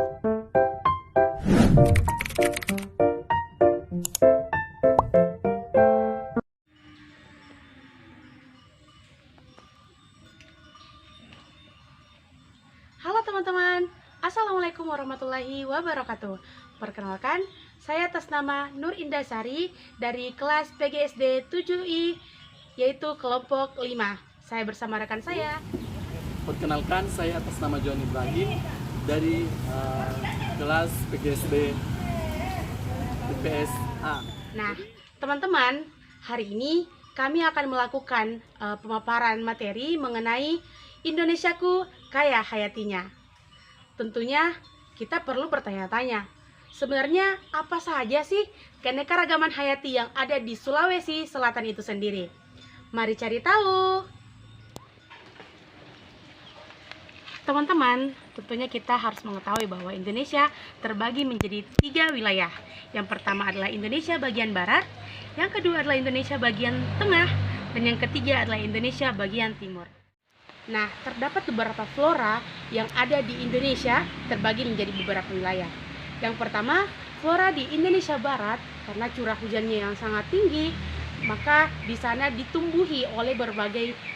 Halo teman-teman, Assalamualaikum warahmatullahi wabarakatuh. Perkenalkan, saya atas nama Nur Indah Sari dari kelas PGSD 7I, yaitu kelompok 5. Saya bersama rekan saya. Perkenalkan, saya atas nama John Ibrahim dari kelas PGSD IPS A. Nah, teman-teman, hari ini kami akan melakukan pemaparan materi mengenai Indonesiaku kaya hayatinya. Tentunya kita perlu bertanya-tanya, sebenarnya apa saja sih keanekaragaman hayati yang ada di Sulawesi Selatan itu sendiri? Mari cari tahu. Teman-teman, tentunya kita harus mengetahui bahwa Indonesia terbagi menjadi 3 wilayah. Yang pertama adalah Indonesia bagian barat, yang kedua adalah Indonesia bagian tengah, dan yang ketiga adalah Indonesia bagian timur. Nah, terdapat beberapa flora yang ada di Indonesia terbagi menjadi beberapa wilayah. Yang pertama, flora di Indonesia Barat, karena curah hujannya yang sangat tinggi, maka di sana ditumbuhi oleh berbagai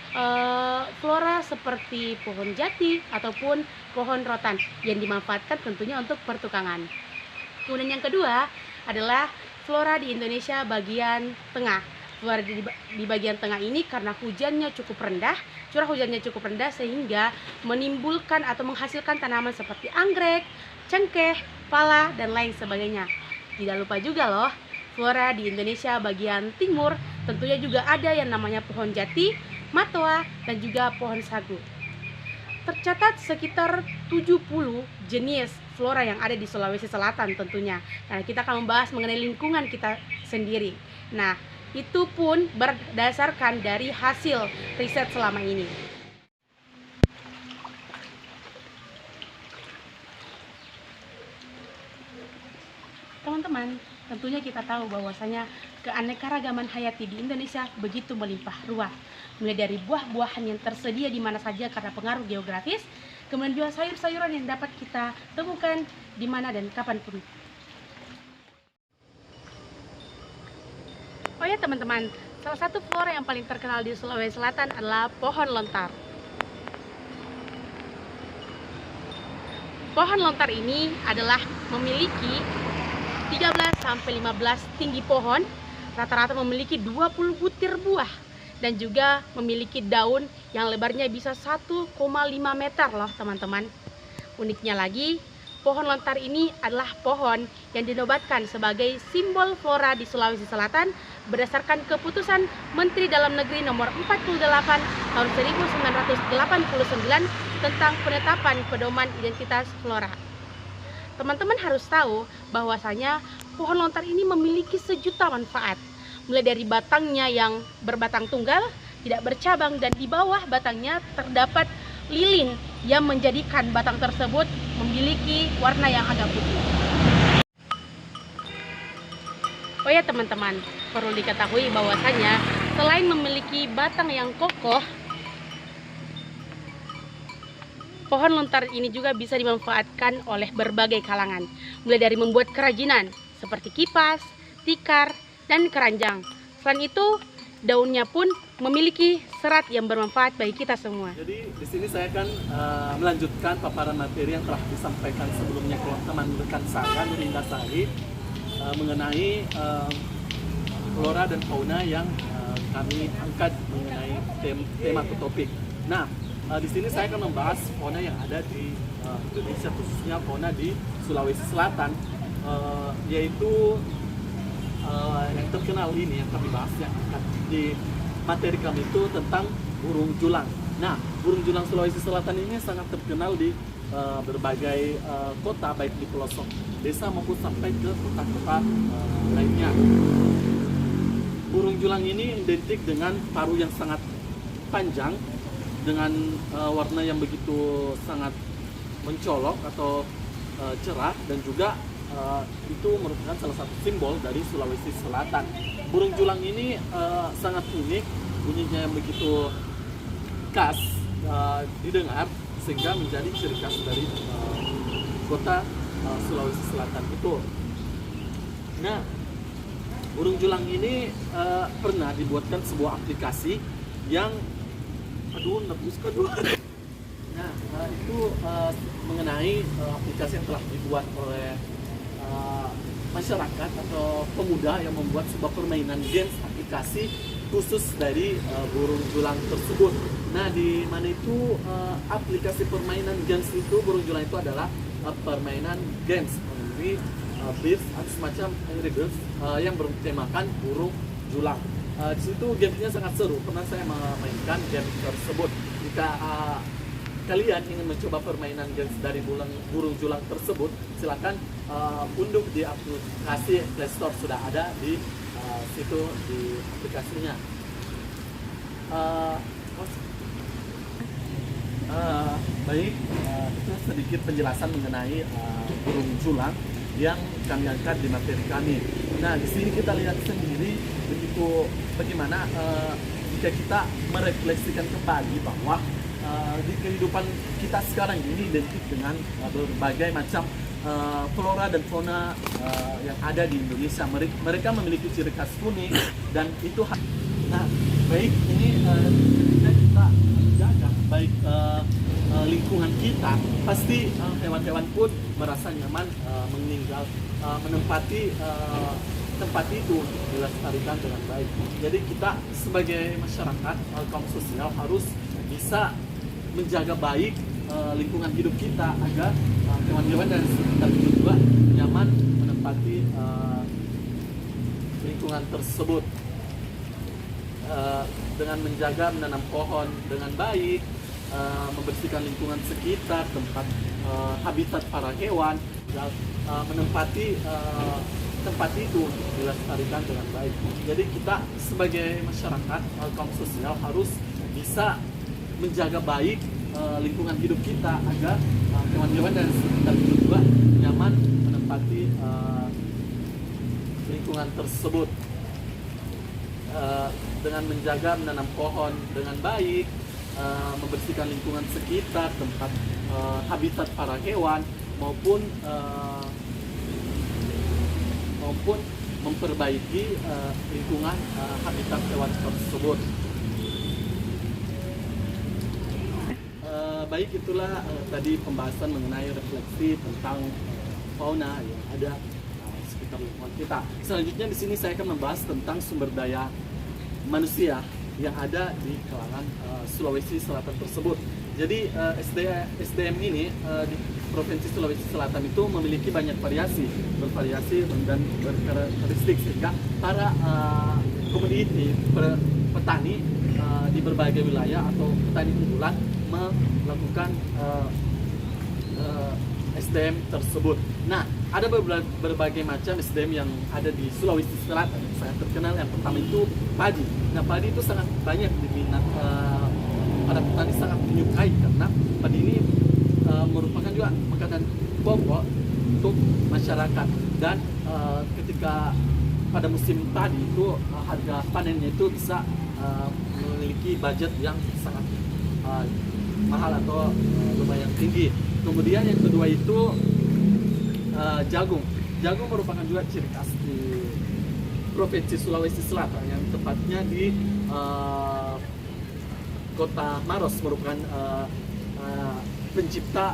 flora seperti pohon jati ataupun pohon rotan yang dimanfaatkan tentunya untuk pertukangan. Kemudian yang kedua adalah flora di Indonesia bagian tengah. Flora di bagian tengah ini karena hujannya cukup rendah, curah hujannya cukup rendah sehingga menimbulkan atau menghasilkan tanaman seperti anggrek, cengkeh, pala, dan lain sebagainya. Tidak lupa juga loh, flora di Indonesia bagian timur tentunya juga ada yang namanya pohon jati, matoa, dan juga pohon sagu. Tercatat sekitar 70 jenis flora yang ada di Sulawesi Selatan tentunya. Nah, kita akan membahas mengenai lingkungan kita sendiri. Nah, itu pun berdasarkan dari hasil riset selama ini. Teman-teman, tentunya kita tahu bahwasanya keanekaragaman hayati di Indonesia begitu melimpah ruah. Mulai dari buah-buahan yang tersedia di mana saja karena pengaruh geografis, kemudian juga sayur-sayuran yang dapat kita temukan di mana dan kapanpun. Oh ya teman-teman, salah satu flora yang paling terkenal di Sulawesi Selatan adalah pohon lontar. Pohon lontar ini adalah memiliki 13-15 tinggi pohon, rata-rata memiliki 20 butir buah, dan juga memiliki daun yang lebarnya bisa 1,5 meter loh teman-teman. Uniknya lagi, pohon lontar ini adalah pohon yang dinobatkan sebagai simbol flora di Sulawesi Selatan berdasarkan keputusan Menteri Dalam Negeri nomor 48 tahun 1989 tentang penetapan pedoman identitas flora. Teman-teman harus tahu bahwasanya pohon lontar ini memiliki sejuta manfaat, mulai dari batangnya yang berbatang tunggal, tidak bercabang, dan di bawah batangnya terdapat lilin yang menjadikan batang tersebut memiliki warna yang agak putih. Oh ya teman-teman, perlu diketahui bahwasanya selain memiliki batang yang kokoh, pohon lontar ini juga bisa dimanfaatkan oleh berbagai kalangan, mulai dari membuat kerajinan seperti kipas, tikar, dan keranjang. Selain itu, daunnya pun memiliki serat yang bermanfaat bagi kita semua. Jadi di sini saya akan melanjutkan paparan materi yang telah disampaikan sebelumnya ke teman rekan saya Nur Indah Sari mengenai flora dan fauna yang kami angkat mengenai tema atau topik. Nah, di sini saya akan membahas fauna yang ada di Indonesia, khususnya fauna di Sulawesi Selatan, yaitu yang terkenal ini yang kami bahas yang di materi kami itu tentang burung julang. Nah, burung julang Sulawesi Selatan ini sangat terkenal di berbagai kota, baik di pelosok desa maupun sampai ke kota-kota lainnya. Burung julang ini identik dengan paruh yang sangat panjang dengan warna yang begitu sangat mencolok atau cerah, dan juga itu merupakan salah satu simbol dari Sulawesi Selatan. Burung julang ini sangat unik, bunyinya yang begitu khas didengar sehingga menjadi ciri khas dari kota Sulawesi Selatan itu. Nah, burung julang ini pernah dibuatkan sebuah aplikasi yang nebus kedua. Nah, itu mengenai aplikasi yang telah dibuat oleh masyarakat atau pemuda yang membuat sebuah permainan games aplikasi khusus dari burung julang tersebut. Nah, di mana itu aplikasi permainan games itu, burung julang itu adalah permainan games mengenai birds atau semacam Angry Birds yang bertemakan burung julang. Di situ gamenya sangat seru. Pernah saya memainkan game tersebut. Jika kalian ingin mencoba permainan games dari burung julang tersebut, silakan unduh di aplikasi Play Store, sudah ada di situ di aplikasinya. Baik, itu sedikit penjelasan mengenai burung julang yang kami angkat di materi kami. Nah, di sini kita lihat sendiri begitu bagaimana jika kita merefleksikan kembali bahwa di kehidupan kita sekarang ini identik dengan berbagai macam flora dan fauna yang ada di Indonesia. Mereka memiliki ciri khas unik dan itu. Nah, baik ini kita jaga baik lingkungan kita, pasti hewan-hewan pun merasa nyaman meninggal menempati tempat itu dilestarikan dengan baik. Jadi kita sebagai masyarakat kaum sosial harus bisa menjaga baik lingkungan hidup kita agar hewan-hewan dan sekitar itu juga nyaman menempati lingkungan tersebut. Dengan menjaga menanam pohon dengan baik, membersihkan lingkungan sekitar tempat habitat para hewan, dan menempati tempat itu dilestarikan dengan baik. Jadi kita sebagai masyarakat kaum sosial harus bisa menjaga baik lingkungan hidup kita agar hewan-hewan dan sekitar itu juga nyaman menempati lingkungan tersebut. Dengan menjaga menanam pohon dengan baik, membersihkan lingkungan sekitar tempat habitat para hewan maupun memperbaiki lingkungan habitat hewan tersebut. Baik, itulah tadi pembahasan mengenai refleksi tentang fauna yang ada sekitar lingkungan kita. Selanjutnya di sini saya akan membahas tentang sumber daya manusia yang ada di kalangan Sulawesi Selatan tersebut. Jadi SDM ini di Provinsi Sulawesi Selatan itu memiliki banyak bervariasi dan berkarakteristik, sehingga para komoditi petani di berbagai wilayah atau petani unggulan melakukan SDM tersebut. Nah, ada berbagai macam SDM yang ada di Sulawesi Selatan. Yang sangat terkenal yang pertama itu padi. Nah, padi itu sangat banyak diminat, para petani sangat menyukai karena padi ini merupakan juga makanan pokok untuk masyarakat. Dan ketika pada musim padi itu harga panennya itu bisa memiliki budget yang sangat mahal atau lumayan tinggi. Kemudian yang kedua itu jagung. Jagung merupakan juga ciri khas di Provinsi Sulawesi Selatan yang tepatnya di Kota Maros, merupakan pencipta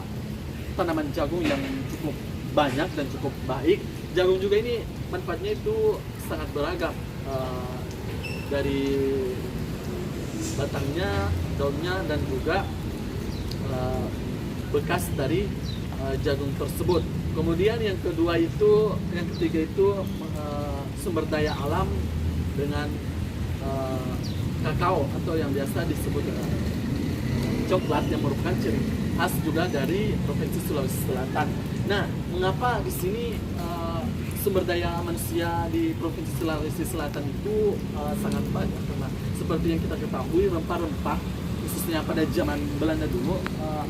tanaman jagung yang cukup banyak dan cukup baik. Jagung juga ini manfaatnya itu sangat beragam, dari batangnya, daunnya, dan juga bekas dari jagung tersebut. Kemudian yang ketiga itu sumber daya alam dengan kakao atau yang biasa disebut coklat, yang merupakan ciri khas juga dari Provinsi Sulawesi Selatan. Nah, mengapa di sini sumber daya manusia di Provinsi Sulawesi Selatan itu sangat banyak? Karena seperti yang kita ketahui, rempah-rempah khususnya pada zaman Belanda dulu,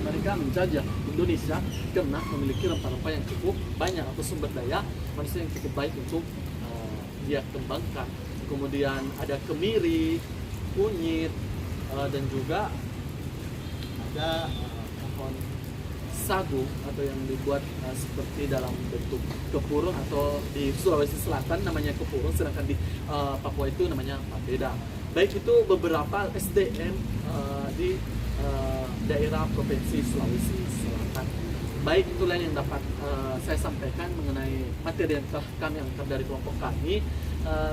mereka menjajah Indonesia karena memiliki rempah-rempah yang cukup banyak atau sumber daya manusia yang cukup baik untuk dia kembangkan. Kemudian ada kemiri, kunyit, dan juga ada pohon sagu atau yang dibuat seperti dalam bentuk kepurung, atau di Sulawesi Selatan namanya kepurung, sedangkan di Papua itu namanya papeda. Baik itu beberapa SDM di daerah provinsi Sulawesi Selatan. Baik, itulah yang dapat saya sampaikan mengenai materi yang kami angkat dari kelompok kami.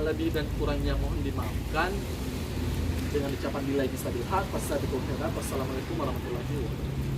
Lebih dan kurangnya mohon dimaafkan. Dengan ucapan billahi bisa bilhaq, wassalamualaikum warahmatullahi wabarakatuh.